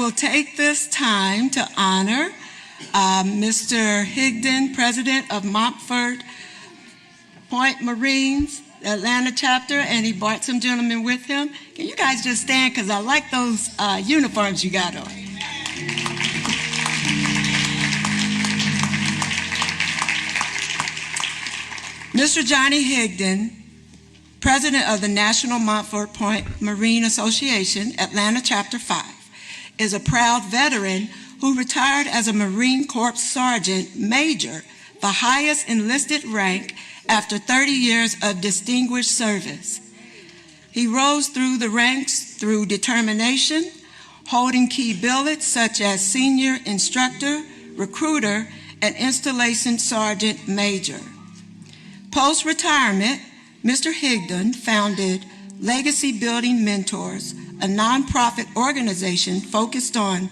will take this time to honor Mr. Higdon, president of Montford Point Marines, Atlanta chapter, and he brought some gentlemen with him. Can you guys just stand, because I like those uniforms you got on. Mr. Johnny Higdon, president of the National Montford Point Marine Association, Atlanta Chapter 5, is a proud veteran who retired as a Marine Corps Sergeant Major, the highest enlisted rank after 30 years of distinguished service. He rose through the ranks through determination, holding key billets such as Senior Instructor, Recruiter, and Installation Sergeant Major. Post-retirement, Mr. Higdon founded Legacy Building Mentors, a nonprofit organization focused on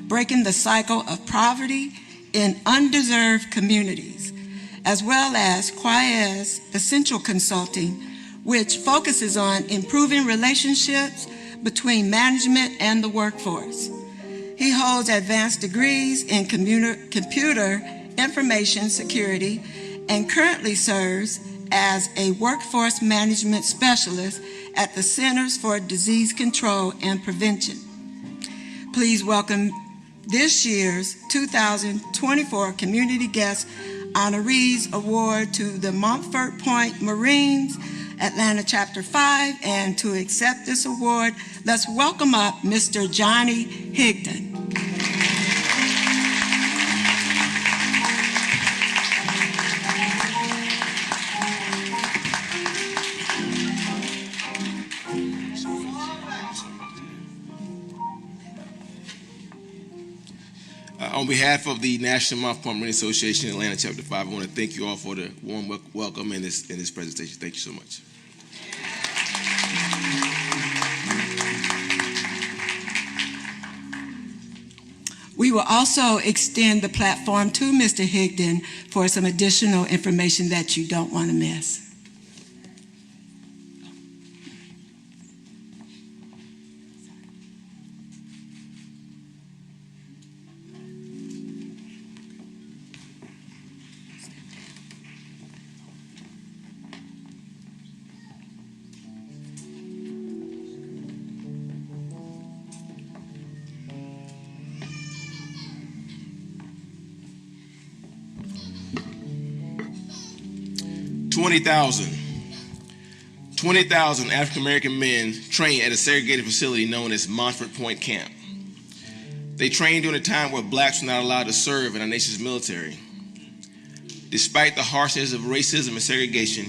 breaking the cycle of poverty in undeserved communities, as well as Quaez Essential Consulting, which focuses on improving relationships between management and the workforce. He holds advanced degrees in computer information security and currently serves as a workforce management specialist at the Centers for Disease Control and Prevention. Please welcome this year's 2024 Community Guest Honorees Award to the Montford Point Marines, Atlanta Chapter 5, and to accept this award, let's welcome up Mr. Johnny Higdon. On behalf of the National Montford Marine Association, Atlanta Chapter 5, I want to thank you all for the warm welcome in this presentation. Thank you so much. We will also extend the platform to Mr. Higdon for some additional information that you don't want to miss. Twenty thousand African-American men trained at a segregated facility known as Montford Point Camp. They trained during a time where blacks were not allowed to serve in our nation's military. Despite the harshness of racism and segregation,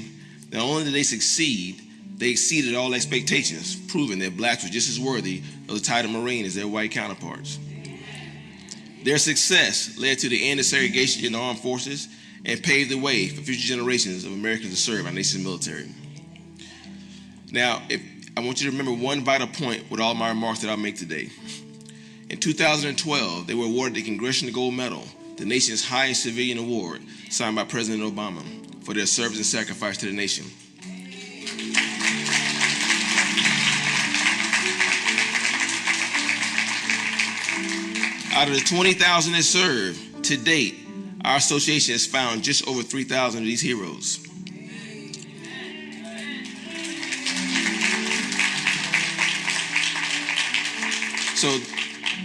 not only did they succeed, they exceeded all expectations, proving that blacks were just as worthy of the title Marine as their white counterparts. Their success led to the end of segregation in the armed forces and paved the way for future generations of Americans to serve our nation's military. Now, I want you to remember one vital point with all my remarks that I'll make today. In 2012, they were awarded the Congressional Gold Medal, the nation's highest civilian award, signed by President Obama, for their service and sacrifice to the nation. Out of the 20,000 that served, to date, our association has found just over 3,000 of these heroes. So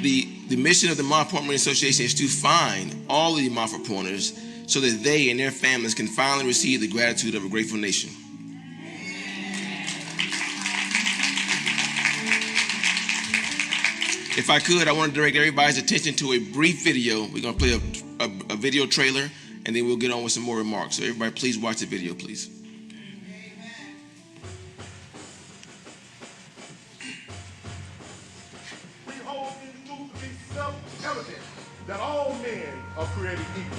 the mission of the Montford Marine Association is to find all of the Montford Pointers so that they and their families can finally receive the gratitude of a grateful nation. If I could, I want to direct everybody's attention to a brief video. We're going to play a video trailer, and then we'll get on with some more remarks. So everybody, please watch the video, please. We hold these truths to be self-evident that all men are created equal.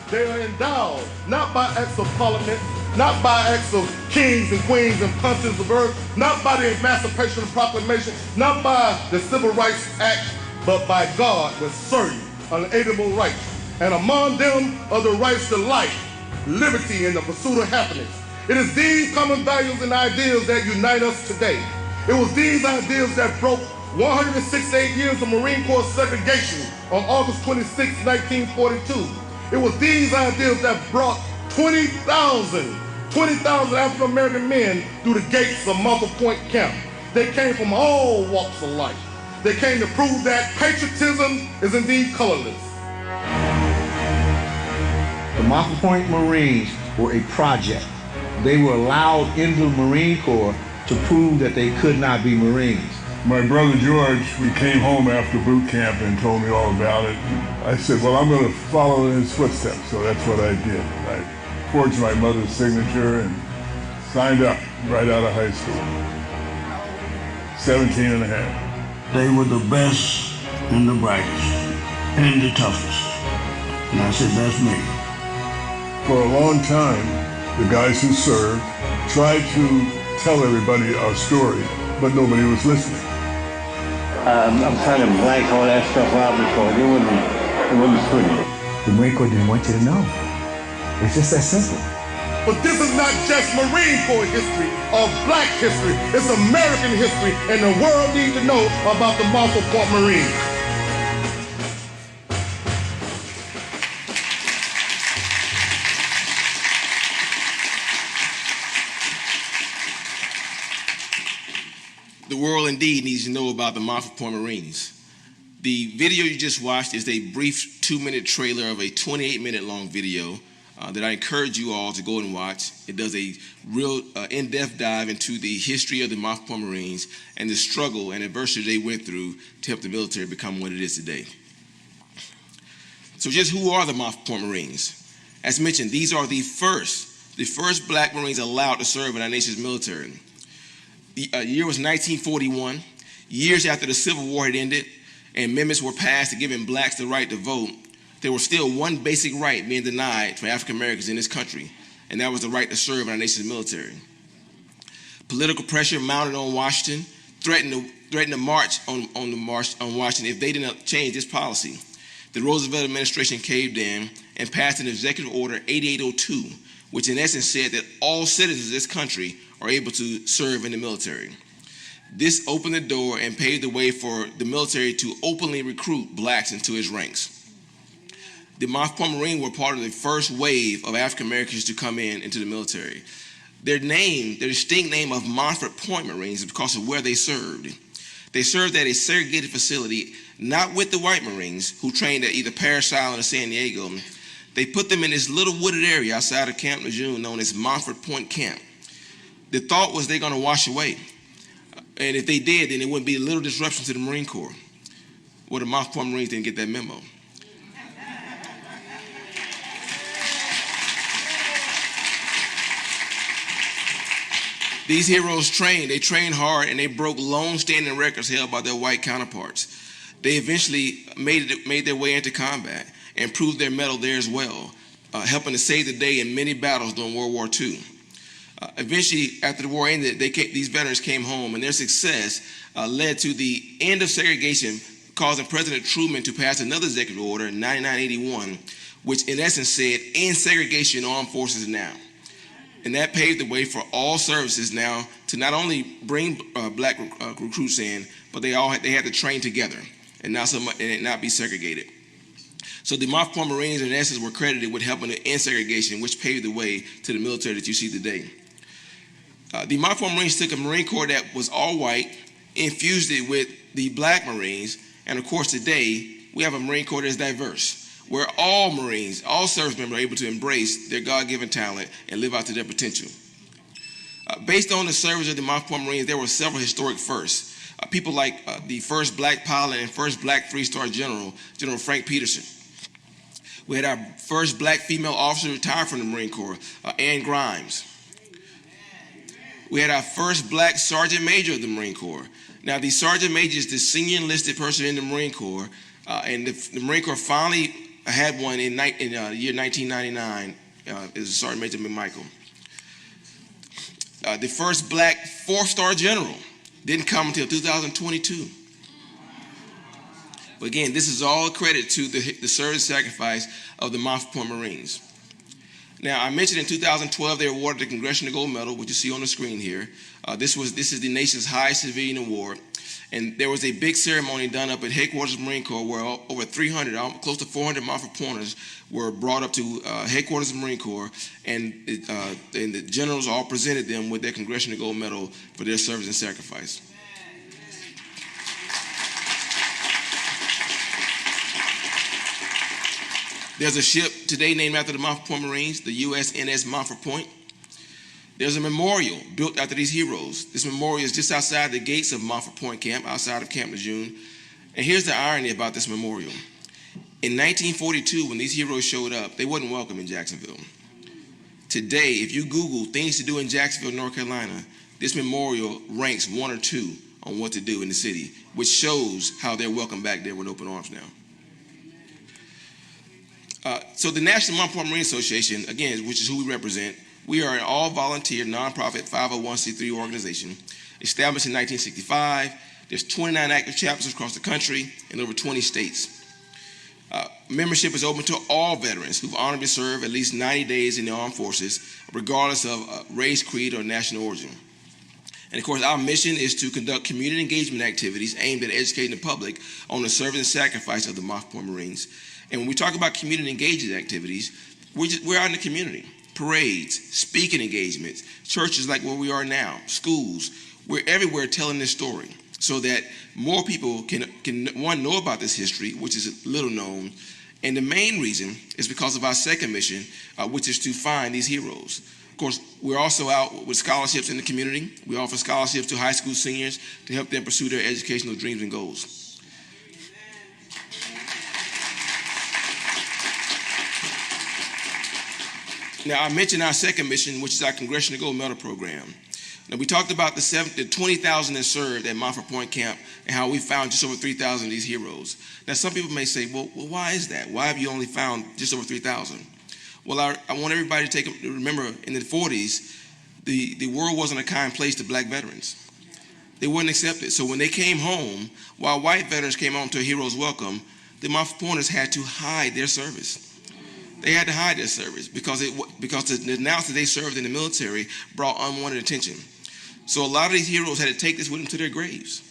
They are endowed not by acts of parliament, not by acts of kings and queens and princes of earth, not by the Emancipation Proclamation, not by the Civil Rights Act, but by God with certain unalienable rights. And among them are the rights to life, liberty, and the pursuit of happiness. It is these common values and ideals that unite us today. It was these ideals that broke 168 years of Marine Corps segregation on August 26, 1942. It was these ideals that brought 20,000 African-American men through the gates of Montford Point Camp. They came from all walks of life. They came to prove that patriotism is indeed colorless. The Montford Point Marines were a project. They were allowed into the Marine Corps to prove that they could not be Marines. My brother George, we came home after boot camp and told me all about it. I said, well, I'm going to follow in his footsteps, so that's what I did. I forged my mother's signature and signed up right out of high school. 17 and a half. They were the best and the brightest and the toughest. And I said, that's me. For a long time, the guys who served tried to tell everybody our story, but nobody was listening. I'm trying to blank all that stuff out because it wasn't pretty. The Marine Corps didn't want you to know. It's just that simple. But this is not just Marine Corps history or black history. It's American history, and the world needs to know about the Montford Point Marines. The world indeed needs to know about the Montford Point Marines. The video you just watched is a brief 2-minute trailer of a 28-minute long video that I encourage you all to go and watch. It does a real in-depth dive into the history of the Montford Point Marines and the struggle and adversity they went through to help the military become what it is today. So just who are the Montford Point Marines? As mentioned, these are the first black Marines allowed to serve in our nation's military. The year was 1941, years after the Civil War had ended and amendments were passed to giving blacks the right to vote. There was still one basic right being denied for African Americans in this country, and that was the right to serve in our nation's military. Political pressure mounted on Washington, threatened to march on Washington if they didn't change this policy. The Roosevelt administration caved in and passed an Executive Order 8802, which in essence said that all citizens of this country are able to serve in the military. This opened the door and paved the way for the military to openly recruit blacks into its ranks. The Montford Point Marines were part of the first wave of African Americans to come into the military. Their distinct name of Montford Point Marines is because of where they served. They served at a segregated facility, not with the white Marines who trained at either Parris Island or San Diego. They put them in this little wooded area outside of Camp Lejeune known as Montford Point Camp. The thought was they're going to wash away. And if they did, then it wouldn't be a little disruption to the Marine Corps. Well, the Montford Point Marines didn't get that memo. These heroes trained hard, and they broke long-standing records held by their white counterparts. They eventually made their way into combat and proved their mettle there as well, helping to save the day in many battles during World War II. Eventually, after the war ended, these veterans came home, and their success led to the end of segregation, causing President Truman to pass another executive order in 9981, which in essence said, end segregation in armed forces now. And that paved the way for all services now to not only bring black recruits in, but they had to train together and not be segregated. So the Montford Point Marines, in essence, were credited with helping to end segregation, which paved the way to the military that you see today. The Montford Point Marines took a Marine Corps that was all white, infused it with the black Marines, and of course today we have a Marine Corps that's diverse, where all Marines, all service members are able to embrace their God-given talent and live out to their potential. Based on the service of the Montford Point Marines, there were several historic firsts. People like the first black pilot and first black three-star general, General Frank Peterson. We had our first black female officer retired from the Marine Corps, Ann Grimes. We had our first black sergeant major of the Marine Corps. Now, the sergeant major is the senior enlisted person in the Marine Corps, and the Marine Corps finally had one in the year 1999. It was Sergeant Major McMichael. The first black 4-star general didn't come until 2022. But again, this is all a credit to the service sacrifice of the Montford Point Marines. Now, I mentioned in 2012 they were awarded the Congressional Gold Medal, which you see on the screen here. This is the nation's highest civilian award. And there was a big ceremony done up at headquarters of the Marine Corps where over 300, close to 400 Montford pointers were brought up to headquarters of the Marine Corps, and the generals all presented them with their Congressional Gold Medal for their service and sacrifice. There's a ship today named after the Montford Point Marines, the USNS Montford Point. There's a memorial built after these heroes. This memorial is just outside the gates of Montford Point Camp, outside of Camp Lejeune. And here's the irony about this memorial. In 1942, when these heroes showed up, they wasn't welcome in Jacksonville. Today, if you Google things to do in Jacksonville, North Carolina, this memorial ranks 1 or 2 on what to do in the city, which shows how they're welcome back there with open arms now. So the National Montford Point Marine Association, again, which is who we represent, we are an all-volunteer, nonprofit 501c3 organization established in 1965. There's 29 active chapters across the country in over 20 states. Membership is open to all veterans who've honorably served at least 90 days in the armed forces, regardless of race, creed, or national origin. And of course, our mission is to conduct community engagement activities aimed at educating the public on the service and sacrifice of the Montford Point Marines. And when we talk about community engagement activities, we're out in the community. Parades, speaking engagements, churches like where we are now, schools. We're everywhere telling this story so that more people can one, know about this history, which is little known. And the main reason is because of our second mission, which is to find these heroes. Of course, we're also out with scholarships in the community. We offer scholarships to high school seniors to help them pursue their educational dreams and goals. Now, I mentioned our second mission, which is our Congressional Gold Medal Program. Now, we talked about the 20,000 that served at Montford Point Camp and how we found just over 3,000 of these heroes. Now, some people may say, well, why is that? Why have you only found just over 3,000? Well, I want everybody to remember in the 40s, the world wasn't a kind place to black veterans. They wouldn't accept it. So when they came home, while white veterans came home to a hero's welcome, the Montford Pointers had to hide their service. They had to hide their service because the announcement that they served in the military brought unwanted attention. So a lot of these heroes had to take this with them to their graves.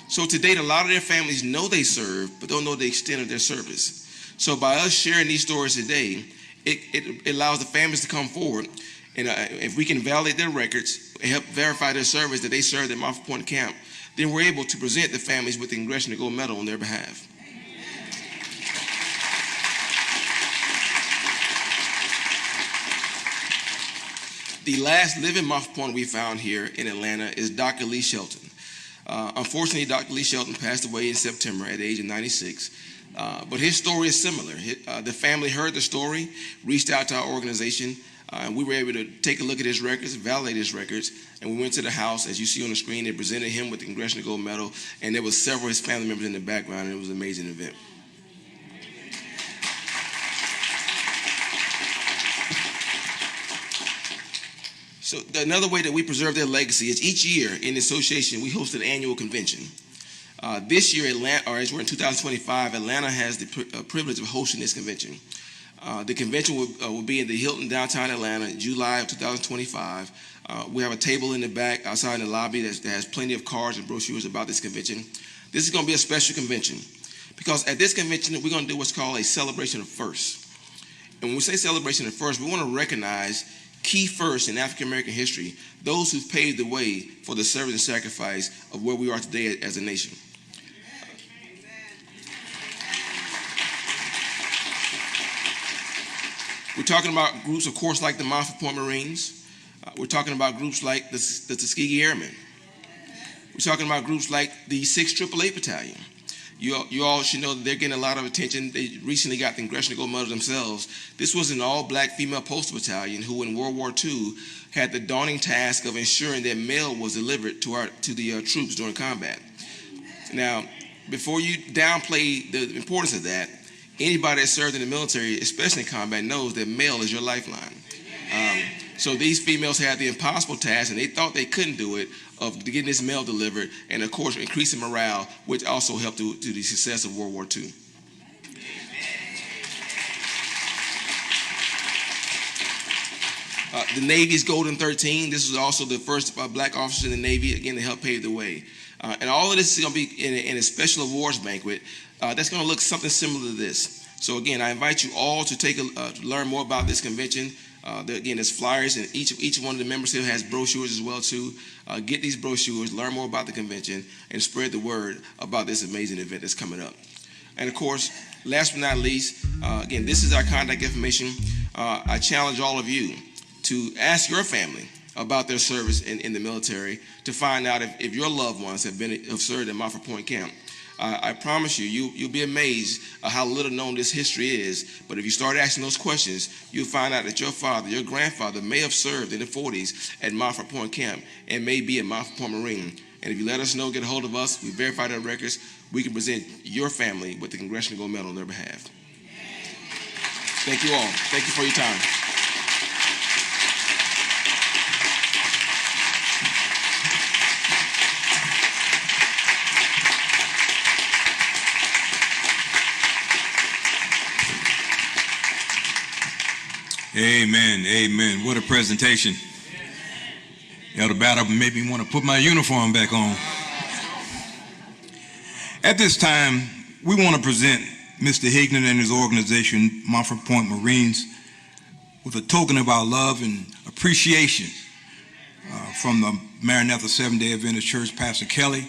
So to date, a lot of their families know they served, but don't know the extent of their service. So by us sharing these stories today, it allows the families to come forward, and if we can validate their records, help verify their service that they served at Montford Point Camp, then we're able to present the families with the Congressional Gold Medal on their behalf. The last living Montford Pointer we found here in Atlanta is Dr. Lee Shelton. Unfortunately, Dr. Lee Shelton passed away in September at the age of 96. But his story is similar. The family heard the story, reached out to our organization, and we were able to take a look at his records, validate his records, and we went to the house. As you see on the screen, they presented him with the Congressional Gold Medal, and there was several of his family members in the background, and it was an amazing event. So another way that we preserve their legacy is each year in the association, we host an annual convention. This year, Atlanta, or as we're in 2025, Atlanta has the privilege of hosting this convention. The convention will be in the Hilton downtown Atlanta in July of 2025. We have a table in the back outside in the lobby that has plenty of cards and brochures about this convention. This is going to be a special convention because at this convention, we're going to do what's called a celebration of firsts. And when we say celebration of firsts, we want to recognize key firsts in African American history, those who've paved the way for the service and sacrifice of where we are today as a nation. We're talking about groups, of course, like the Montford Point Marines. We're talking about groups like the Tuskegee Airmen. We're talking about groups like the 6th AAA Battalion. You all should know that they're getting a lot of attention. They recently got the Congressional Gold Medal themselves. This was an all-black female postal battalion who in World War II had the daunting task of ensuring that mail was delivered to the troops during combat. Now, before you downplay the importance of that, anybody that served in the military, especially in combat, knows that mail is your lifeline. So these females had the impossible task, and they thought they couldn't do it, of getting this mail delivered, and of course increasing morale, which also helped to the success of World War II. The Navy's Golden 13, this was also the first black officer in the Navy, again, to help pave the way. And all of this is going to be in a special awards banquet that's going to look something similar to this. So again, I invite you all to to learn more about this convention. Again, there's flyers, and each one of the members here has brochures as well too. Get these brochures, learn more about the convention, and spread the word about this amazing event that's coming up. And of course, last but not least, again, this is our contact information. I challenge all of you to ask your family about their service in the military to find out if your loved ones have served at Montford Point Camp. I promise you'll be amazed at how little known this history is. But if you start asking those questions, you'll find out that your father, your grandfather may have served in the 40s at Montford Point Camp and may be at Montford Point Marine. And if you let us know, get a hold of us, we verify their records, we can present your family with the Congressional Gold Medal on their behalf. Thank you all. Thank you for your time. Amen, amen. What a presentation. Elder Battle made me want to put my uniform back on. At this time, we want to present Mr. Higdon and his organization, Montford Point Marines, with a token of our love and appreciation from the Maranatha Seventh-day Adventist Church, Pastor Kelly,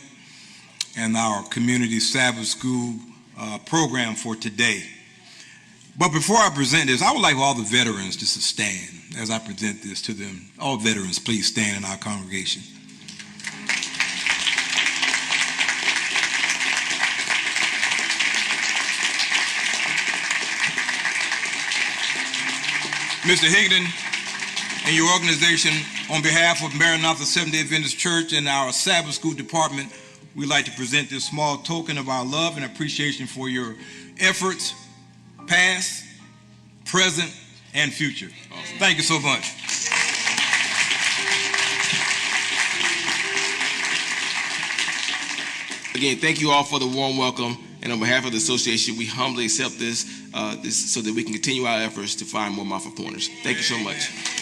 and our community Sabbath school program for today. But before I present this, I would like all the veterans just to stand as I present this to them. All veterans, please stand in our congregation. Mr. Higdon and your organization, on behalf of Maranatha Seventh-day Adventist Church and our Sabbath School Department, we'd like to present this small token of our love and appreciation for your efforts, past, present, and future. Awesome. Thank you so much. Again, thank you all for the warm welcome, and on behalf of the association, we humbly accept this so that we can continue our efforts to find more Montford Pointers. Thank you so much.